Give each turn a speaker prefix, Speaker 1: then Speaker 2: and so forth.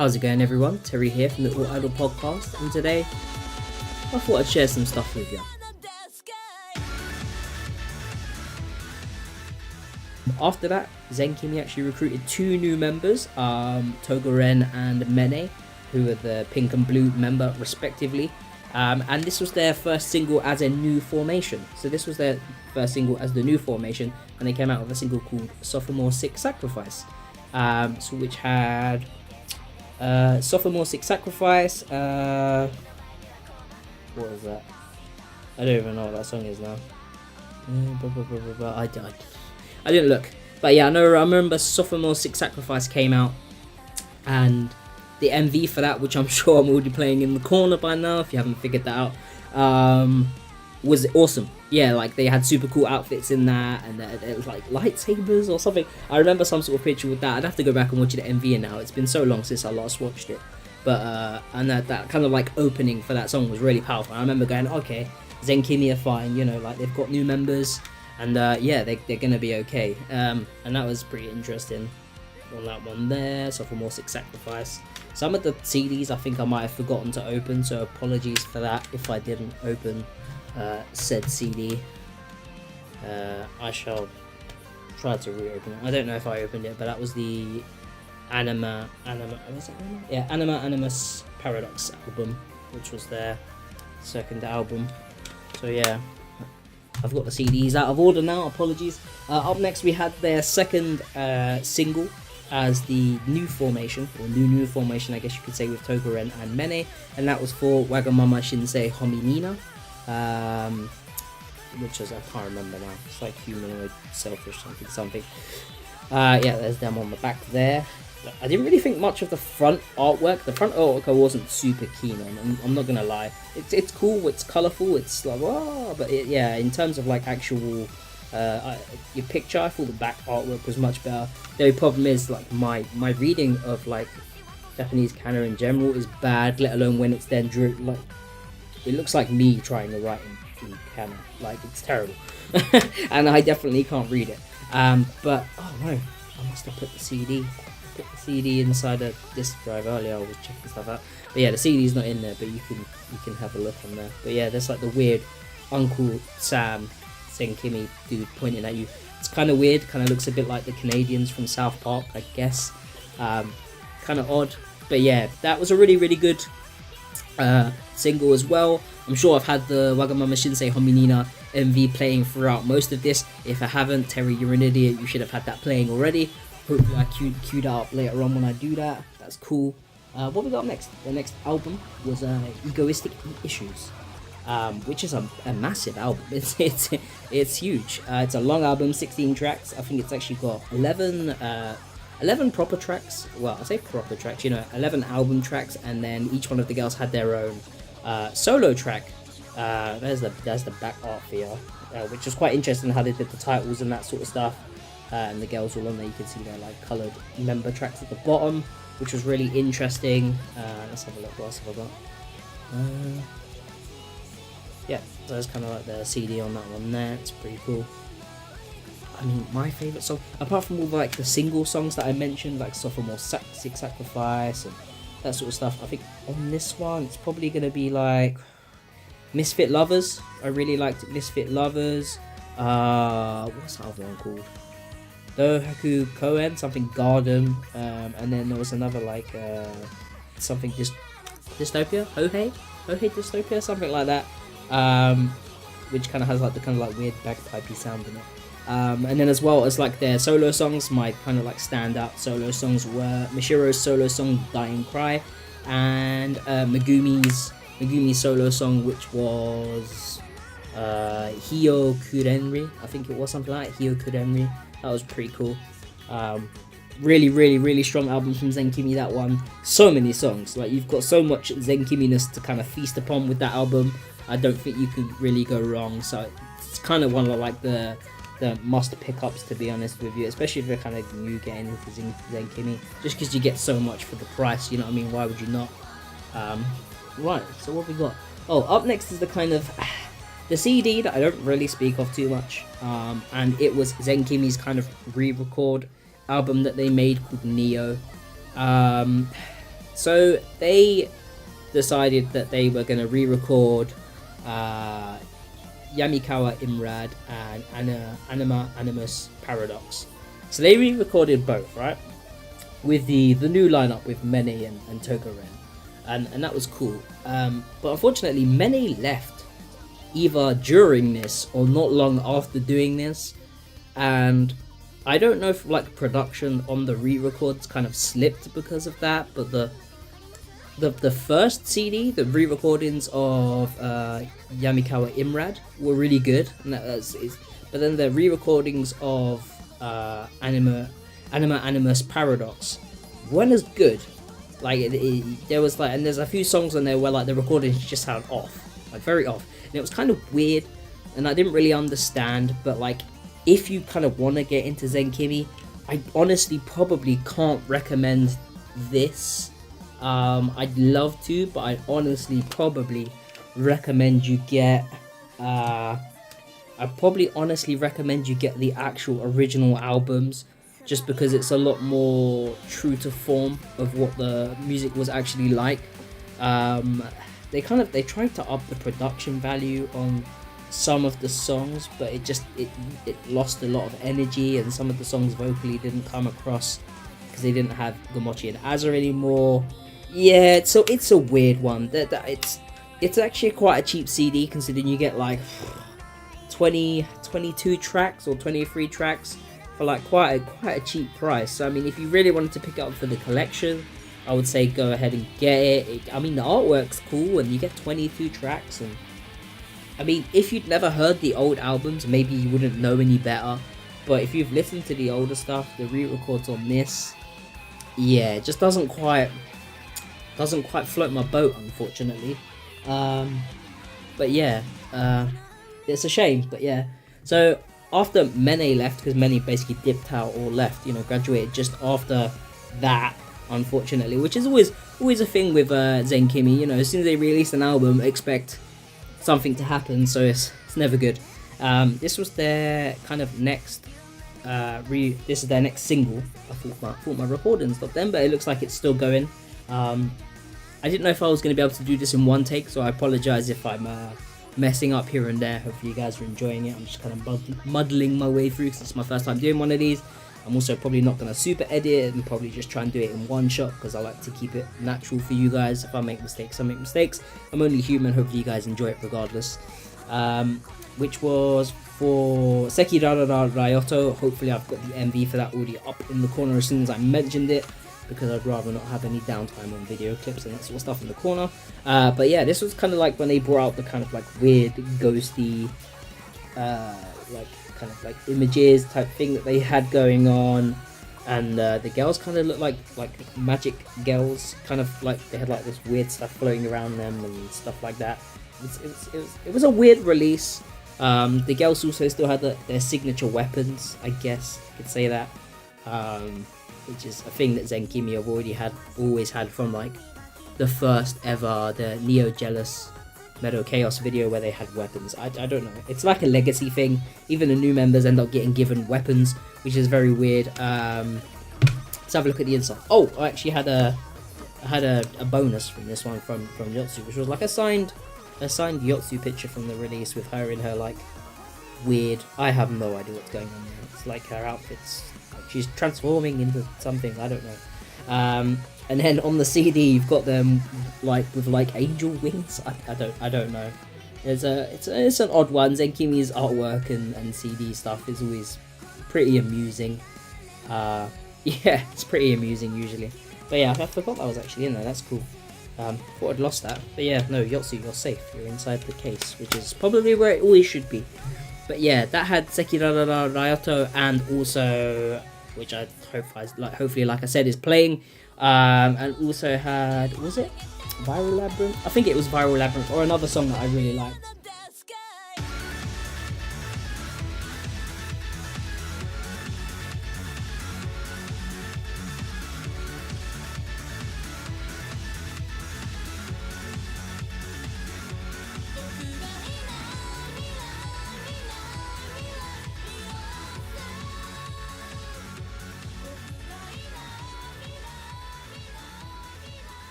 Speaker 1: How's it going, everyone? Terry here from the All Idol Podcast, and today I thought I'd share some stuff with you. After that, Zenkimi actually recruited two new members, Togoren and Mene, who are the pink and blue member respectively. And this was their first single as a new formation. So this was their first single as the new formation, and they came out with a single called Sophomore Sick Sacrifice, which had Sophomore Sick Sacrifice. What is that? I don't even know what that song is now. I didn't look, but yeah, I remember Sophomore Sick Sacrifice came out, and the MV for that, which I'm sure I'm already playing in the corner by now if you haven't figured that out, was awesome. Yeah, like they had super cool outfits in that, and it was like lightsabers or something. I remember some sort of picture with that. I'd have to go back and watch the MV now. It's been so long since I last watched it, but and that kind of like opening for that song was really powerful. I remember going, okay, Zenkimi are fine, you know, like they've got new members, and yeah, they're gonna be okay. And that was pretty interesting on that one there. Sophomore Sick Sacrifice. Some of the CDs I think I might have forgotten to open, so apologies for that if I didn't open said CD. I shall try to reopen it. I don't know if I opened it, but that was the Animus Paradox album, which was their second album. So yeah, I've got the CDs out of order now, apologies. Up next we had their second single as the new formation, or new formation I guess you could say, with Togoren and Mene, and that was for Wagamama Shinsei Hominina, which is, I can't remember now, it's like humanoid, selfish, something. Yeah, there's them on the back there. I didn't really think much of the front artwork. The front artwork I wasn't super keen on, I'm not gonna lie. It's cool, it's colourful, it's like, oh, but yeah, in terms of like actual your picture, I thought the back artwork was much better. The only problem is like my reading of like Japanese kana in general is bad, let alone when it's then drew, like it looks like me trying to write in kana, like it's terrible. And I definitely can't read it. But oh no, I must have put the CD inside a disk drive earlier. I was checking stuff out, but yeah, the CD's not in there, but you can have a look on there. But yeah, there's like the weird Uncle Sam Zenkimi dude pointing at you. It's kind of weird, kind of looks a bit like the Canadians from South Park, I guess. Kind of odd, but yeah, that was a really good single as well. I'm sure I've had the Wagamama Shinsei Hominina MV playing throughout most of this. If I haven't, Terry, you're an idiot, you should have had that playing already. Hopefully I queued up later on when I do that. That's cool. What we got next? The next album was Egoistic Eat Issues, which is a massive album. It's huge. It's a long album, 16 tracks. I think it's actually got 11 proper tracks. Well, I say proper tracks, 11 album tracks, and then each one of the girls had their own solo track. There's the back art for you, which was quite interesting how they did the titles and that sort of stuff. And the girls all on there, you can see their like coloured member tracks at the bottom, which was really interesting. Let's have a look, what else have I got? Yeah, so that's kind of like the CD on that one there. It's pretty cool. I mean, my favourite song, apart from all like the single songs that I mentioned, like Sophomore Sick Sacrifice and that sort of stuff, I think on this one it's probably going to be like Misfit Lovers. I really liked Misfit Lovers. What's that other one called? Dohaku Koen, something Garden, and then there was another like something Dystopia, Hohei Dystopia, something like that, which kind of has like the weird bagpipey sound in it. And then as well as like their solo songs, my kind of like standout solo songs were Mishiro's solo song Dying Cry, and Megumi's solo song, which was Hio Kurenri, I think it was something like Hio Kurenri. That was pretty cool. Really strong album from Zenkimi, that one. So many songs, like you've got so much Zenkimi-ness to kind of feast upon with that album. I don't think you could really go wrong. So it's kind of one of like the must pickups, to be honest with you, especially if you're kind of new getting into Zenkimi, just because you get so much for the price, you know what I mean? Why would you not? Right, so what we got? Oh, up next is the kind of the CD that I don't really speak of too much, and it was Zenkimi's kind of re-record album that they made called Neo. So they decided that they were going to re-record Yamikawa Imrad and Anima Animus Paradox. So they re-recorded both, right? With the new lineup with Mene and Togoren. And that was cool. But unfortunately, Mene left either during this or not long after doing this. And I don't know if like production on the re-records kind of slipped because of that, but the first CD, the re-recordings of Yamikawa Imrad were really good, and but then the re-recordings of Anima Animus Paradox weren't as good. Like there was like, and there's a few songs on there where like the recordings just sound off, like very off, and it was kind of weird, and I didn't really understand. But like, if you kind of want to get into Zenkimi, I honestly probably can't recommend this. I'd love to, but I'd honestly probably recommend you get the actual original albums, just because it's a lot more true to form of what the music was actually like. They tried to up the production value on some of the songs, but it lost a lot of energy, and some of the songs vocally didn't come across because they didn't have Gomochi and Aza anymore. Yeah, so it's a weird one. It's actually quite a cheap CD, considering you get like 22 tracks or 23 tracks for like quite a cheap price. So I mean, if you really wanted to pick it up for the collection, I would say go ahead and get it. I mean, the artwork's cool, and you get 22 tracks. And I mean, if you'd never heard the old albums, maybe you wouldn't know any better. But if you've listened to the older stuff, the re-records on this, yeah, it just doesn't quite float my boat, unfortunately. But yeah, it's a shame. But yeah, so after Mene left, because Mene basically dipped out or left, graduated just after that, unfortunately, which is always a thing with Zenkimi. As soon as they release an album, expect something to happen, so it's never good. This was their kind of next this is their next single. I thought my recording stopped then, but it looks like it's still going. I didn't know if I was going to be able to do this in one take, so I apologize if I'm messing up here and there. Hopefully you guys are enjoying it. I'm just kind of muddling my way through because it's my first time doing one of these. I'm also probably not going to super edit it, and probably just try and do it in one shot, because I like to keep it natural for you guys. If I make mistakes, I make mistakes. I'm only human. Hopefully you guys enjoy it regardless. Which was for Sekirarararaiotto. Hopefully I've got the MV for that already up in the corner as soon as I mentioned it, because I'd rather not have any downtime on video clips and that sort of stuff in the corner. But yeah, this was kind of like when they brought out the kind of like weird ghosty kind of like images type thing that they had going on, and the girls kind of looked like magic girls, kind of like they had like this weird stuff floating around them and stuff like that. It was a weird release. The girls also still had their signature weapons, I guess you could say that, which is a thing that Zenkimi have always had from like the first ever, the Neo Jealous Meadow Chaos video, where they had weapons. I don't know, it's like a legacy thing. Even the new members end up getting given weapons, which is very weird. Let's have a look at the inside. Oh, I actually had a bonus from this one from Yotsu, which was like a signed Yotsu picture from the release with her in her like weird, I have no idea what's going on there. It's like her outfit's like she's transforming into something, I don't know. And then on the CD you've got them like with like angel wings. I don't know. It's an odd one. Zenkimi's artwork and CD stuff is always pretty amusing. Yeah, it's pretty amusing usually. But yeah, I forgot that was actually in there. That's cool. Thought I'd lost that. But yeah, no, Yotsu, you're safe. You're inside the case, which is probably where it always should be. But yeah, that had Sekirarararaiotto, and also, which I hopefully, like I said, is playing. And also had, was it Viral Labyrinth? I think it was Viral Labyrinth, or another song that I really liked.